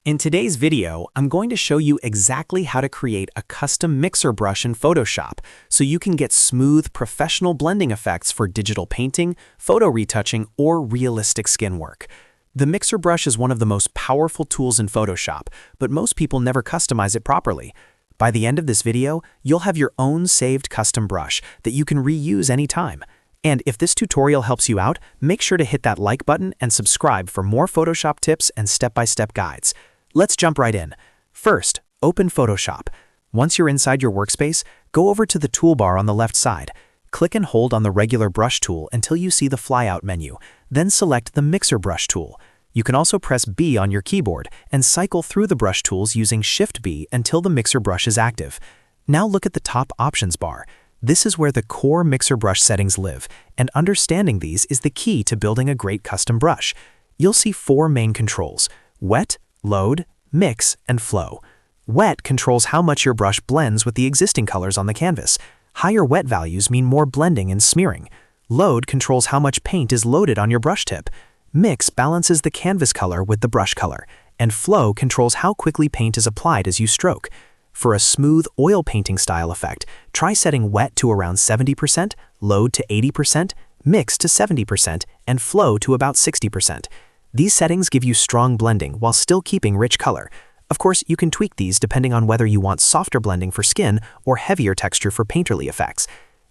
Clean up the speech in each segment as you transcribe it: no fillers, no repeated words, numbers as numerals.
In today's video, I'm going to show you exactly how to create a custom mixer brush in Photoshop so you can get smooth, professional blending effects for digital painting, photo retouching, or realistic skin work. The mixer brush is one of the most powerful tools in Photoshop, but most people never customize it properly. By the end of this video, you'll have your own saved custom brush that you can reuse anytime. And if this tutorial helps you out, make sure to hit that like button and subscribe for more Photoshop tips and step-by-step guides. Let's jump right in. First, open Photoshop. Once you're inside your workspace, go over to the toolbar on the left side. Click and hold on the regular brush tool until you see the flyout menu, then select the mixer brush tool. You can also press B on your keyboard and cycle through the brush tools using Shift B until the mixer brush is active. Now look at the top options bar. This is where the core mixer brush settings live, and understanding these is the key to building a great custom brush. You'll see four main controls: wet, load, mix, and flow. Wet controls how much your brush blends with the existing colors on the canvas. Higher wet values mean more blending and smearing. Load controls how much paint is loaded on your brush tip. Mix balances the canvas color with the brush color. And flow controls how quickly paint is applied as you stroke. For a smooth oil painting style effect, try setting wet to around 70%, load to 80%, mix to 70%, and flow to about 60%. These settings give you strong blending while still keeping rich color. Of course, you can tweak these depending on whether you want softer blending for skin or heavier texture for painterly effects.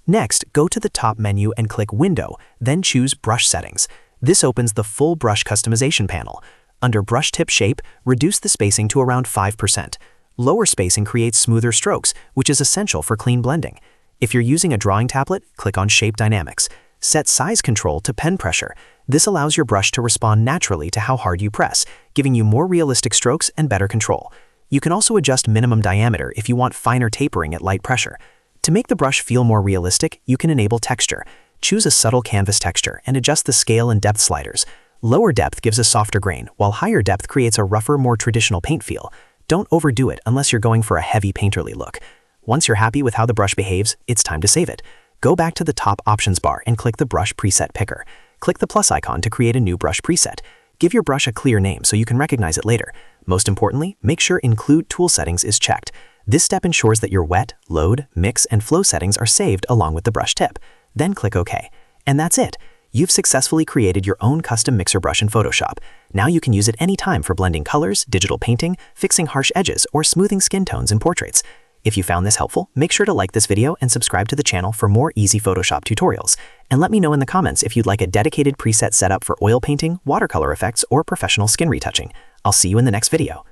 Next, go to the top menu and click Window, then choose Brush Settings. This opens the full brush customization panel. Under Brush Tip Shape, reduce the spacing to around 5%. Lower spacing creates smoother strokes, which is essential for clean blending. If you're using a drawing tablet, click on Shape Dynamics. Set size control to pen pressure. This allows your brush to respond naturally to how hard you press, giving you more realistic strokes and better control. You can also adjust minimum diameter if you want finer tapering at light pressure. To make the brush feel more realistic, you can enable texture. Choose a subtle canvas texture and adjust the scale and depth sliders. Lower depth gives a softer grain, while higher depth creates a rougher, more traditional paint feel. Don't overdo it unless you're going for a heavy painterly look. Once you're happy with how the brush behaves, it's time to save it. Go back to the top options bar and click the Brush Preset Picker. Click the plus icon to create a new brush preset. Give your brush a clear name so you can recognize it later. Most importantly, make sure Include Tool Settings is checked. This step ensures that your wet, load, mix, and flow settings are saved along with the brush tip. Then click OK. And that's it. You've successfully created your own custom mixer brush in Photoshop. Now you can use it anytime for blending colors, digital painting, fixing harsh edges, or smoothing skin tones in portraits. If you found this helpful, make sure to like this video and subscribe to the channel for more easy Photoshop tutorials. And let me know in the comments if you'd like a dedicated preset setup for oil painting, watercolor effects, or professional skin retouching. I'll see you in the next video.